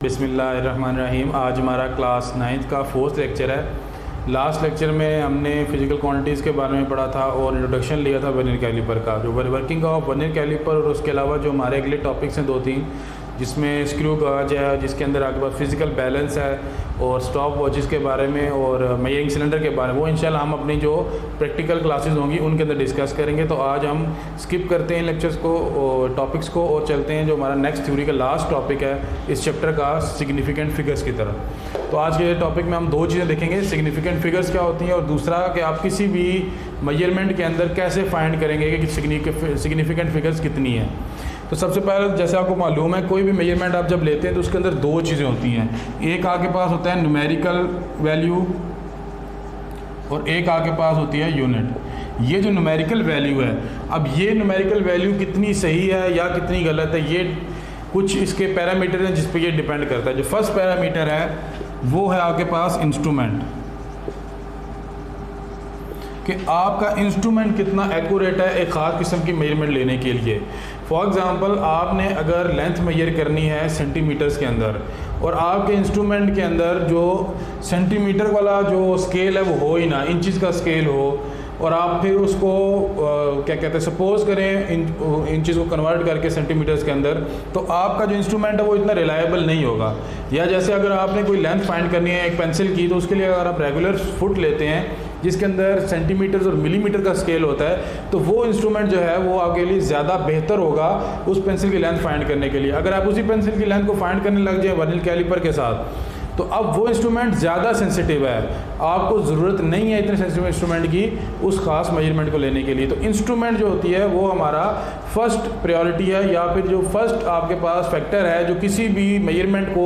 बिस्मिल्लाहिर्रहमानिर्रहीम। आज हमारा क्लास 9th का 4th लेक्चर है। लास्ट लेक्चर में हमने फिज़िकल क्वांटिटीज़ के बारे में पढ़ा था और इंट्रोडक्शन लिया था वर्नियर कैलिपर का, जो वर्किंग ऑफ वर्नियर कैलिपर, और उसके अलावा जो हमारे अगले टॉपिक्स हैं 2-3, जिसमें स्क्रू गाज है, जिसके अंदर आपके पास फिज़िकल बैलेंस है, और स्टॉप वॉचेस के बारे में और मेजरिंग सिलेंडर के बारे में, वो इंशाल्लाह हम अपनी जो प्रैक्टिकल क्लासेस होंगी उनके अंदर डिस्कस करेंगे। तो आज हम स्किप करते हैं लेक्चर्स को और टॉपिक्स को और चलते हैं जो हमारा नेक्स्ट थ्योरी का लास्ट टॉपिक है इस चैप्टर का, सिग्निफिकेंट फिगर्स की तरफ। तो आज के टॉपिक में हम 2 चीज़ें देखेंगे, सिग्निफिकेंट फिगर्स क्या होती हैं और दूसरा कि आप किसी भी मेजरमेंट के अंदर कैसे फाइंड करेंगे कि सिग्निफिकेंट फिगर्स कितनी है। तो सबसे पहले जैसे आपको मालूम है, कोई भी मेजरमेंट आप जब लेते हैं तो उसके अंदर 2 चीज़ें होती हैं। एक आपके पास होता है न्यूमेरिकल वैल्यू और एक आपके पास होती है यूनिट। ये जो न्यूमेरिकल वैल्यू है, अब ये न्यूमेरिकल वैल्यू कितनी सही है या कितनी गलत है, ये कुछ इसके पैरामीटर हैं जिस पे ये डिपेंड करता है। जो फर्स्ट पैरामीटर है वो है आपके पास इंस्ट्रूमेंट, कि आपका इंस्ट्रूमेंट कितना एक्यूरेट है एक ख़ास किस्म की मेजरमेंट लेने के लिए। फॉर एग्ज़ाम्पल, आपने अगर लेंथ मेजर करनी है सेंटीमीटर्स के अंदर और आपके इंस्ट्रूमेंट के अंदर जो सेंटीमीटर वाला जो स्केल है वो हो ही ना, इंचज़ का स्केल हो, और आप फिर उसको क्या कहते हैं, सपोज करें इंचज़ को कन्वर्ट करके सेंटीमीटर्स के अंदर, तो आपका जो इंस्ट्रूमेंट है वो इतना रिलायबल नहीं होगा। या जैसे अगर आपने कोई लेंथ फाइंड करनी है एक पेंसिल की, तो उसके लिए अगर आप रेगुलर फुट लेते हैं जिसके अंदर सेंटीमीटर्स और मिलीमीटर का स्केल होता है, तो वो इंस्ट्रूमेंट जो है वो आपके लिए ज़्यादा बेहतर होगा उस पेंसिल की लेंथ फाइंड करने के लिए। अगर आप उसी पेंसिल की लेंथ को फाइंड करने लग जाए वर्नियर कैलिपर के साथ, तो अब वो इंस्ट्रूमेंट ज़्यादा सेंसिटिव है, आपको ज़रूरत नहीं है इतने सेंसिटिव इंस्ट्रूमेंट की उस खास मेजरमेंट को लेने के लिए। तो इंस्ट्रूमेंट जो होती है वो हमारा फर्स्ट प्रायोरिटी है, या फिर जो फर्स्ट आपके पास फैक्टर है जो किसी भी मेजरमेंट को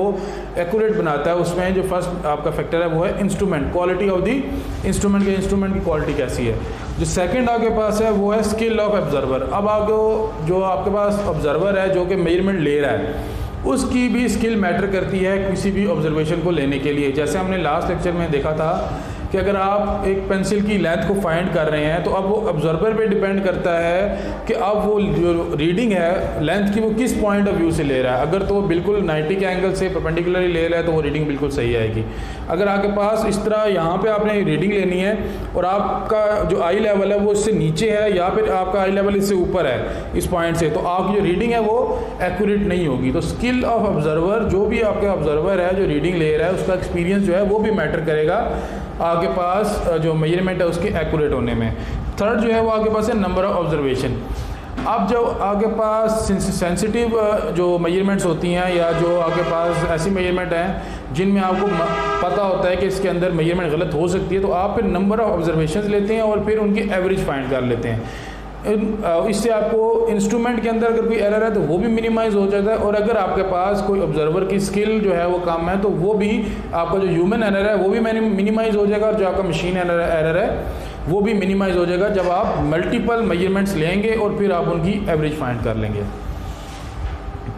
एक्यूरेट बनाता है, उसमें जो फर्स्ट आपका फैक्टर है वो है instrument, quality of the instrument, के इंस्ट्रूमेंट की क्वालिटी कैसी है। जो सेकंड आपके पास है वो है स्किल ऑफ ऑब्जर्वर। अब आपको जो आपके पास ऑब्जर्वर है जो कि मेजरमेंट ले रहा है, उसकी भी स्किल मैटर करती है किसी भी ऑब्जर्वेशन को लेने के लिए। जैसे हमने लास्ट लेक्चर में देखा था कि अगर आप एक पेंसिल की लेंथ को फाइंड कर रहे हैं, तो अब वो ऑब्जर्वर पे डिपेंड करता है कि अब वो जो रीडिंग है लेंथ की वो किस पॉइंट ऑफ व्यू से ले रहा है। अगर तो वो बिल्कुल 90 के एंगल से परपेंडिकुलरली ले रहा है तो वो रीडिंग बिल्कुल सही आएगी। अगर आपके पास इस तरह यहाँ पे आपने रीडिंग लेनी है और आपका जो आई लेवल है वो इससे नीचे है या फिर आपका आई लेवल इससे ऊपर है इस पॉइंट से, तो आपकी जो रीडिंग है वो एक्यूरेट नहीं होगी। तो स्किल ऑफ ऑब्जर्वर, जो भी आपके ऑब्जर्वर है जो रीडिंग ले रहा है, उसका एक्सपीरियंस जो है वो भी मैटर करेगा आपके पास जो मेजरमेंट है उसके एक्यूरेट होने में। थर्ड जो है वो आपके पास है नंबर ऑफ ऑब्जर्वेशन। अब जो आपके पास सेंसिटिव जो मेजरमेंट्स होती हैं या जो आपके पास ऐसी मेजरमेंट हैं जिनमें आपको पता होता है कि इसके अंदर मेजरमेंट गलत हो सकती है, तो आप फिर नंबर ऑफ ऑब्जर्वेशंस लेते हैं और फिर उनकी एवरेज फाइंड कर लेते हैं। इससे आपको इंस्ट्रूमेंट के अंदर अगर कोई एरर है तो वो भी मिनिमाइज़ हो जाता है, और अगर आपके पास कोई ऑब्जर्वर की स्किल जो है वो कम है तो वो भी आपका जो ह्यूमन एरर है वो भी मिनिमाइज़ हो जाएगा, और जो आपका मशीन एरर है वो भी मिनिमाइज़ हो जाएगा जब आप मल्टीपल मेजरमेंट्स लेंगे और फिर आप उनकी एवरेज फाइंड कर लेंगे।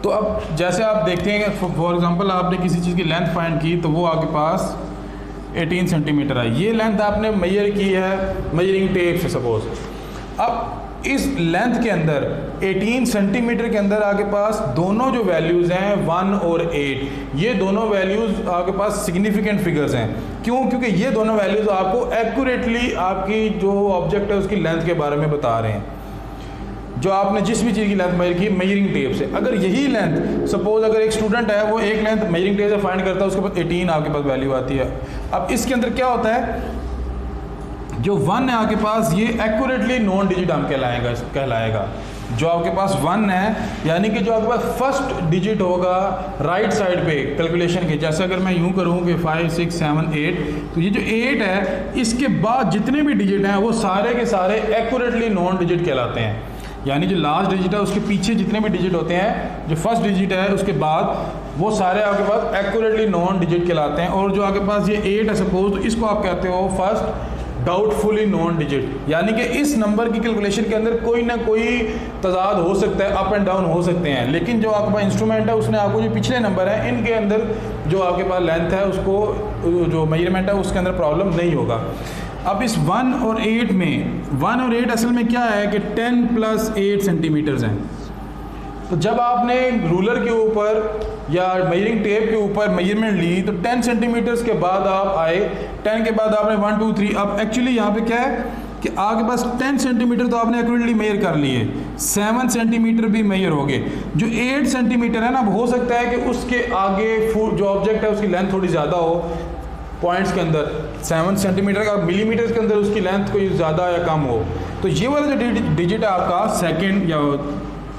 तो अब जैसे आप देखते हैं कि फॉर एग्जांपल आपने किसी चीज़ की लेंथ फाइंड की, तो वो आपके पास 18 सेंटीमीटर है। ये लेंथ आपने मेजर की है मेजरिंग टेप से सपोज। अब इस लेंथ के अंदर 18 सेंटीमीटर के अंदर आपके पास दोनों जो वैल्यूज़ हैं 1 और 8, ये दोनों वैल्यूज़ आपके पास सिग्निफिकेंट फिगर्स हैं। क्यों? क्योंकि ये दोनों वैल्यूज़ आपको एक्यूरेटली आपकी जो ऑब्जेक्ट है उसकी लेंथ के बारे में बता रहे हैं, जो आपने जिस भी चीज़ की लेंथ मेजर की मेजरिंग टेप से। अगर यही लेंथ सपोज अगर एक स्टूडेंट है वो एक लेंथ मेजरिंग टेप से फाइंड करता है, उसके पास 18 आपके पास वैल्यू आती है। अब इसके अंदर क्या होता है, जो 1 है आपके पास ये एक्यूरेटली नॉन डिजिट हम कहलाएगा। जो आपके पास 1 है यानी कि जो आपके पास फर्स्ट डिजिट होगा राइट साइड पे कैलकुलेशन के, जैसे अगर मैं यूं करूं कि 5 6 7 8, तो ये जो 8 है इसके बाद जितने भी डिजिट हैं वो सारे के सारे एक्यूरेटली नॉन डिजिट कहलाते हैं। यानी जो लास्ट डिजिट है उसके पीछे जितने भी डिजिट होते हैं, जो फर्स्ट डिजिट है उसके बाद वो सारे आपके पास एक्यूरेटली नॉन डिजिट कहलाते हैं। और जो आपके पास ये 8 है सपोज, तो इसको आप कहते हो फर्स्ट डाउटफुली नॉन डिजिट, यानी कि इस नंबर की कैलकुलेशन के अंदर कोई ना कोई तजाद हो सकता है, अप एंड डाउन हो सकते हैं, लेकिन जो आपके पास इंस्ट्रूमेंट है उसने आपको जो पिछले नंबर है इनके अंदर जो आपके पास लेंथ है उसको जो मेजरमेंट है उसके अंदर प्रॉब्लम नहीं होगा। अब इस 1 और 8 में 1 और 8 असल में क्या है कि 10 + 8 सेंटीमीटर्स हैं। तो जब आपने रूलर के ऊपर या मेजरिंग टेप के ऊपर मेजरमेंट ली तो 10 सेंटीमीटर्स के बाद आप आए, 10 के बाद आपने 1 2 3, अब एक्चुअली यहाँ पे क्या है कि आपके पास 10 सेंटीमीटर तो आपने एक्यूरेटली मेजर कर लिए, 7 सेंटीमीटर भी मेजर हो गए, जो 8 सेंटीमीटर है ना, अब हो सकता है कि उसके आगे जो ऑब्जेक्ट है उसकी लेंथ थोड़ी ज़्यादा हो, पॉइंट्स के अंदर 7 सेंटीमीटर का मिलीमीटर के अंदर उसकी लेंथ कोई ज़्यादा या कम हो, तो ये वाला जो डिजिट है आपका सेकंड या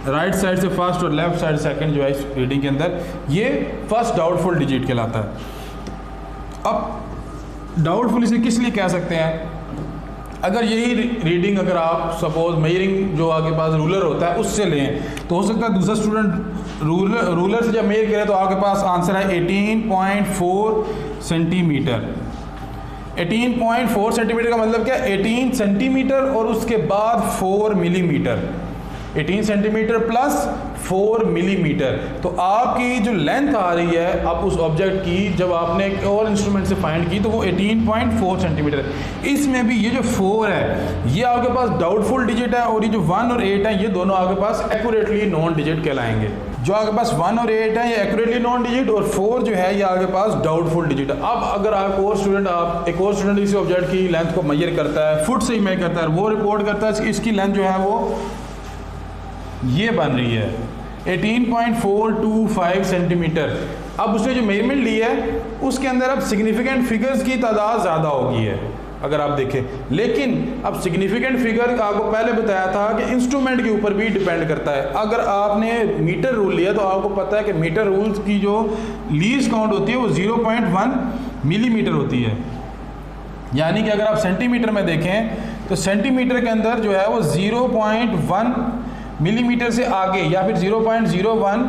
राइट साइड से फर्स्ट और लेफ्ट साइड सेकंड जो है इस रीडिंग के अंदर, ये फर्स्ट डाउटफुल डिजिट कहलाता है। अब डाउटफुल इसे किस लिए कह सकते हैं? अगर यही रीडिंग अगर आप सपोज मेजरिंग जो आपके पास रूलर होता है उससे लें तो हो सकता है दूसरा स्टूडेंट रूलर से जब मेजर करे तो आपके पास आंसर है 18.4 सेंटीमीटर। 18.4 सेंटीमीटर का मतलब क्या? 18 सेंटीमीटर और उसके बाद 4 मिलीमीटर, 18 सेंटीमीटर प्लस 4 मिलीमीटर। तो आपकी जो लेंथ आ रही है अब उस ऑब्जेक्ट की जब आपने एक और इंस्ट्रूमेंट से फाइंड की तो वो 18.4 सेंटीमीटर। इसमें भी ये जो 4 है ये आपके पास डाउटफुल डिजिट है और ये जो 1 और 8 है ये दोनों आपके पास एक्यूरेटली नॉन डिजिट कहलाएंगे। जो आपके पास 1 और 8 है ये एक्यूरेटली नॉन डिजिट और 4 जो है ये आपके पास डाउटफुल डिजिट है। अब अगर एक और स्टूडेंट इसी ऑब्जेक्ट की लेंथ को मेजर करता है, फुट से ही मेजर करता है, वो रिपोर्ट करता है इसकी लेंथ जो है वो ये बन रही है 18.425 सेंटीमीटर। अब उसने जो मेजरमेंट ली है उसके अंदर अब सिग्निफिकेंट फिगर्स की तादाद ज़्यादा होगी है अगर आप देखें, लेकिन अब सिग्निफिकेंट फिगर आपको पहले बताया था कि इंस्ट्रूमेंट के ऊपर भी डिपेंड करता है। अगर आपने मीटर रूल लिया तो आपको पता है कि मीटर रूल्स की जो लीस्ट काउंट होती है वो 0.1 मिलीमीटर होती है, यानी कि अगर आप सेंटीमीटर में देखें तो सेंटीमीटर के अंदर जो है वो 0.1 मिलीमीटर से आगे या फिर 0.01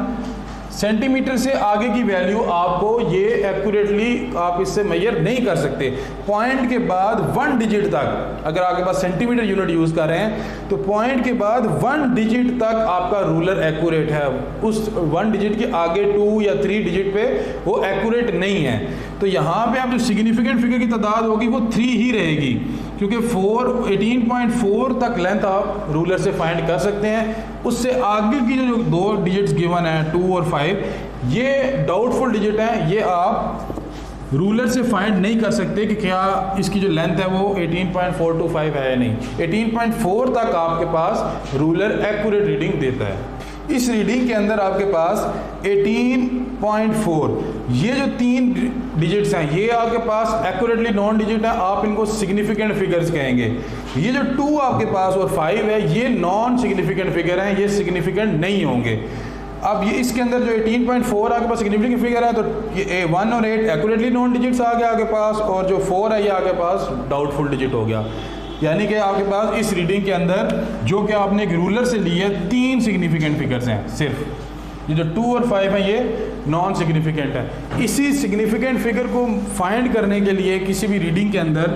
सेंटीमीटर से आगे की वैल्यू आपको ये एक्यूरेटली आप इससे मेजर नहीं कर सकते। पॉइंट के बाद 1 डिजिट तक अगर आपके पास सेंटीमीटर यूनिट यूज़ कर रहे हैं तो पॉइंट के बाद 1 डिजिट तक आपका रूलर एक्यूरेट है, उस 1 डिजिट के आगे 2 या 3 डिजिट पे वो एक्यूरेट नहीं है। तो यहाँ पे आप जो सिग्निफिकेंट फिगर की तादाद होगी वो 3 ही रहेगी, क्योंकि 18.4 तक लेंथ आप रूलर से फाइंड कर सकते हैं। उससे आगे की जो 2 डिजिट्स गिवन है 2 और 5 ये डाउटफुल डिजिट हैं, ये आप रूलर से फाइंड नहीं कर सकते कि क्या इसकी जो लेंथ है वो 18.425 है या नहीं। 18.4 तक आपके पास रूलर एक्यूरेट रीडिंग देता है। इस रीडिंग के अंदर आपके पास 18.4 ये जो 3 डिजिट्स हैं ये आपके पास एक्यूरेटली नॉन डिजिट है, आप इनको सिग्निफिकेंट फिगर्स कहेंगे। ये जो 2 आपके पास और 5 है ये नॉन सिग्निफिकेंट फिगर हैं, ये सिग्निफिकेंट नहीं होंगे। अब ये इसके अंदर जो 18.4 आपके पास सिग्निफिकेंट फिगर है तो ये 1 और 8 एक्यूरेटली नॉन डिजिट्स आ गया आपके पास, और जो 4 है ये आपके पास डाउटफुल डिजिट हो गया। यानी कि आपके पास इस रीडिंग के अंदर जो कि आपने एक रूलर से ली है 3 सिग्निफिकेंट फिगर्स हैं सिर्फ, ये जो 2 और 5 हैं ये नॉन सिग्निफिकेंट है। इसी सिग्निफिकेंट फिगर को फाइंड करने के लिए किसी भी रीडिंग के अंदर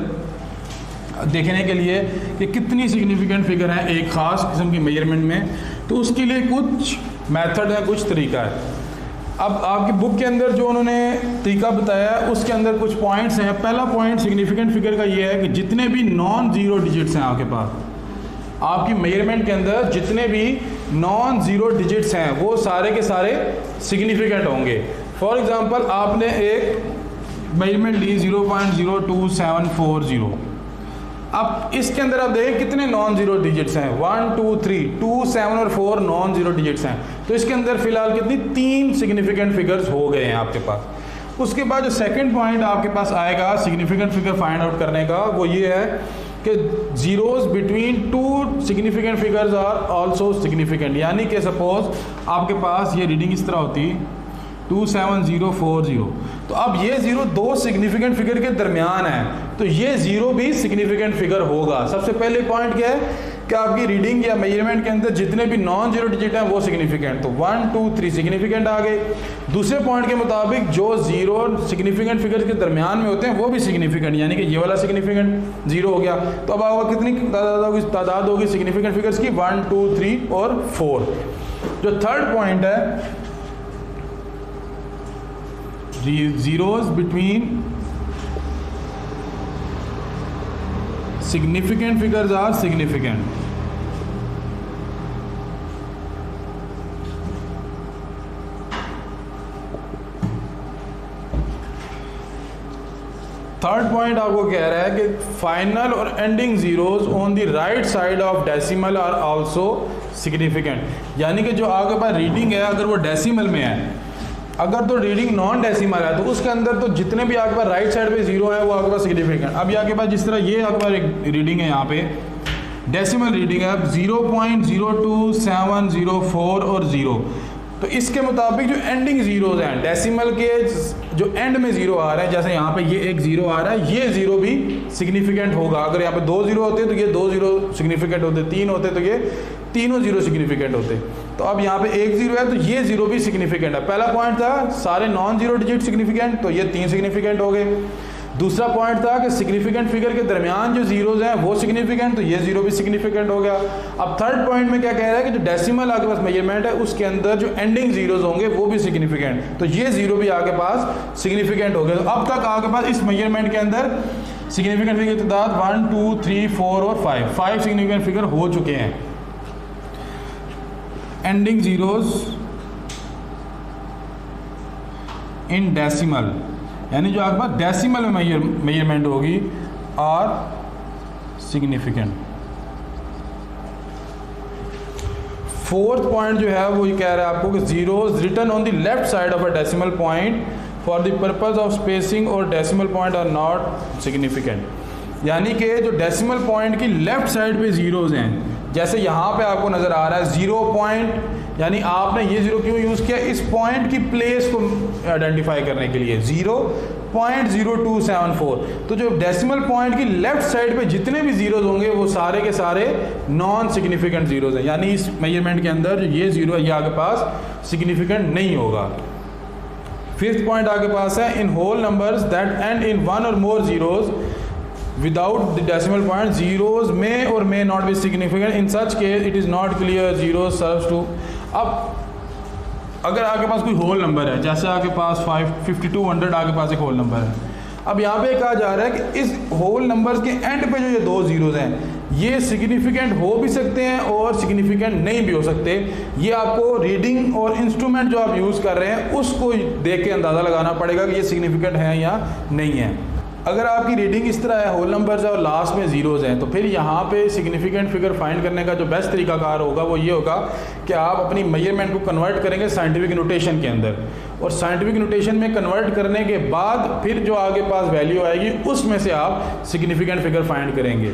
देखने के लिए कि कितनी सिग्निफिकेंट फिगर है एक ख़ास किस्म की मेजरमेंट में, तो उसके लिए कुछ मेथड है, कुछ तरीका है। अब आपकी बुक के अंदर जो उन्होंने तरीका बताया है उसके अंदर कुछ पॉइंट्स हैं। पहला पॉइंट सिग्निफिकेंट फिगर का ये है कि जितने भी नॉन ज़ीरो डिजिट्स हैं आपके पास, आपकी मेजरमेंट के अंदर जितने भी नॉन ज़ीरो डिजिट्स हैं वो सारे के सारे सिग्निफिकेंट होंगे। फॉर एग्ज़ाम्पल आपने एक मेजरमेंट ली 0.02740, अब इसके अंदर आप देखें कितने नॉन ज़ीरो डिजिट्स हैं, 1 2 3 2 7 और 4 नॉन ज़ीरो डिजिट्स हैं। तो इसके अंदर फिलहाल कितनी 3 सिग्निफिकेंट फिगर्स हो गए हैं आपके पास। उसके बाद जो सेकंड पॉइंट आपके पास आएगा सिग्निफिकेंट फिगर फाइंड आउट करने का वो ये है कि zeros between 2 significant figures are also significant. यानी कि सपोज आपके पास ये रीडिंग इस तरह होती 27040, तो अब ये 0 2 सिग्निफिकेंट फिगर के दरमियान है तो ये 0 भी सिग्निफिकेंट फिगर होगा। सबसे पहले पॉइंट क्या है कि आपकी रीडिंग या मेजरमेंट के अंदर जितने भी नॉन जीरो डिजिट हैं वो सिग्निफिकेंट, तो 1 2 3 सिग्निफिकेंट आ गए। दूसरे पॉइंट के मुताबिक जो 0 सिग्निफिकेंट फिगर के दरमियान में होते हैं वो भी सिग्निफिकेंट, यानी कि ये वाला सिग्निफिकेंट 0 हो गया। तो अब आपका कितनी तादाद होगी सिग्निफिकेंट फिगर्स की, 1 2 3 और 4। जो थर्ड पॉइंट है zeros between significant figures are significant। Third point आपको कह रहा है कि फाइनल और ending zeros on the right side of decimal are also significant, यानी कि जो आपके पास रीडिंग है अगर वो डेसिमल में है, अगर तो रीडिंग नॉन डेसिमल है तो उसके अंदर तो जितने भी आपके पास राइट साइड पे जीरो है वो आपके पास सिग्निफिकेंट। अब आपके पास जिस तरह ये आपके पास एक रीडिंग है, यहाँ पे डेसिमल रीडिंग है 0.02704 और 0, तो इसके मुताबिक जो एंडिंग जीरोज हैं डेसिमल के जो एंड में जीरो आ रहे हैं, जैसे यहाँ पे ये एक जीरो आ रहा है, ये जीरो भी सिग्निफिकेंट होगा। अगर यहाँ पे 2 जीरो होते तो ये 2 जीरो सिग्निफिकेंट होते, 3 होते तो ये तीनों जीरो सिग्निफिकेंट होते। तो अब यहाँ पे 1 जीरो है तो ये जीरो भी सिग्निफिकेंट है। पहला पॉइंट था सारे नॉन जीरो डिजिट सिग्निफिकेंट, तो ये 3 सिग्निफिकेंट हो गए। दूसरा पॉइंट था कि सिग्निफिकेंट फिगर के दरमियान जो जीरोज हैं वो सिग्निफिकेंट, तो ये जीरो भी सिग्निफिकेंट हो गया। अब थर्ड पॉइंट में क्या कह रहा है कि जो डेसिमल आपके पास मेजरमेंट है उसके अंदर जो एंडिंग जीरोज होंगे वो भी सिग्निफिकेंट, तो ये जीरो भी आपके पास सिग्निफिकेंट हो गया। तो अब तक आपके पास इस मेजरमेंट के अंदर सिग्निफिकेंट फिगर की तादाद 1 2 3 4 और 5 सिग्निफिकेंट फिगर हो चुके हैं। एंडिंग जीरोज इन डेसिमल, यानी जो आपके पास डेसिमल में मेजरमेंट होगी आर सिग्निफिकेंट। फोर्थ पॉइंट जो है वो ये कह रहा है आपको कि zeros written on the left side of a decimal point for the purpose of spacing और decimal point are not significant, यानी कि जो डेसिमल पॉइंट की लेफ्ट साइड पे जीरोज हैं, जैसे यहाँ पे आपको नज़र आ रहा है 0 पॉइंट, यानी आपने ये जीरो क्यों यूज़ किया, इस पॉइंट की प्लेस को आइडेंटिफाई करने के लिए 0.0274। तो जो डेसिमल पॉइंट की लेफ्ट साइड पे जितने भी जीरोज होंगे वो सारे के सारे नॉन सिग्निफिकेंट जीरोज हैं, यानी इस मेजरमेंट के अंदर जो ये जीरो है ये आपके पास सिग्निफिकेंट नहीं होगा। फिफ्थ पॉइंट आपके पास है in whole numbers that end in 1 और more zeros without the decimal point, zeros may or may not be significant. In such case it is not clear zero serves to। अब अगर आपके पास कोई whole number है, जैसे आपके पास 5200 आपके पास एक होल नंबर है, अब यहाँ पे कहा जा रहा है कि इस होल नंबर्स के एंड पे जो ये 2 जीरोज हैं ये सिग्निफिकेंट हो भी सकते हैं और सिग्निफिकेंट नहीं भी हो सकते। ये आपको रीडिंग और इंस्ट्रूमेंट जो आप यूज़ कर रहे हैं उसको देख के अंदाज़ा लगाना पड़ेगा कि ये सिग्निफिकेंट है या नहीं है। अगर आपकी रीडिंग इस तरह है, होल नंबर्स है और लास्ट में जीरोज़ हैं, तो फिर यहाँ पे सिग्निफिकेंट फिगर फाइंड करने का जो बेस्ट तरीकाकार होगा वो ये होगा कि आप अपनी मेजरमेंट को कन्वर्ट करेंगे साइंटिफिक नोटेशन के अंदर, और साइंटिफिक नोटेशन में कन्वर्ट करने के बाद फिर जो आगे पास वैल्यू आएगी उसमें से आप सिग्निफिकेंट फिगर फाइंड करेंगे।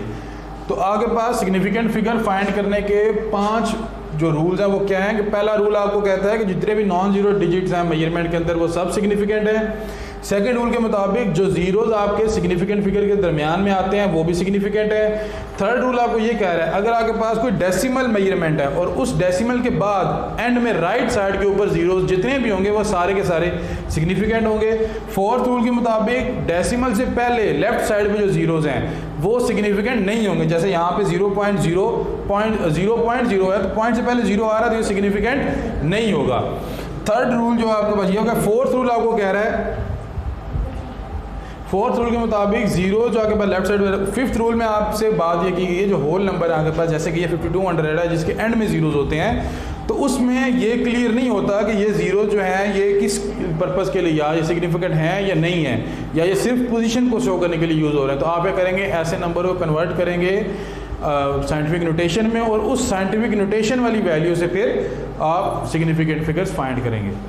तो आगे पास सिग्निफिकेंट फिगर फाइंड करने के 5 जो रूल्स हैं वो क्या हैं कि पहला रूल आपको कहता है कि जितने भी नॉन जीरो डिजिट्स हैं मेजरमेंट के अंदर वो सब सिग्निफिकेंट है। सेकेंड रूल के मुताबिक जो जीरोज आपके सिग्निफिकेंट फिगर के दरमियान में आते हैं वो भी सिग्निफिकेंट है। थर्ड रूल आपको ये कह रहा है अगर आपके पास कोई डेसिमल मेजरमेंट है और उस डेसिमल के बाद एंड में राइट साइड के ऊपर जीरोज जितने भी होंगे वो सारे के सारे सिग्निफिकेंट होंगे। फोर्थ रूल के मुताबिक डेसिमल से पहले लेफ्ट साइड में जो जीरोज हैं वो सिग्निफिकेंट नहीं होंगे, जैसे यहाँ पे 0.0 है तो पॉइंट से पहले जीरो आ रहा है तो ये सिग्निफिकेंट नहीं होगा। थर्ड रूल जो आपके पास ये होगा। फोर्थ रूल आपको कह रहा है, फोर्थ रूल के मुताबिक जीरो जो आपके पास लेफ्ट साइड में। फिफ्थ रूल में आपसे बात ये की गई है जो होल नंबर है आपके पास, जैसे कि ये 5200 है जिसके एंड में जीरोज होते हैं, तो उसमें ये क्लियर नहीं होता कि ये जीरो जो है ये किस पर्पज़ के लिए, या ये सिग्निफिकेंट है या नहीं है, या ये सिर्फ पोजीशन को शो करने के लिए यूज़ हो रहे हैं। तो आप क्या करेंगे, ऐसे नंबर को कन्वर्ट करेंगे साइंटिफिक नोटेशन में और उस साइंटिफिक नोटेशन वाली वैल्यू से फिर आप सिग्निफिकेंट फिगर्स फाइंड करेंगे।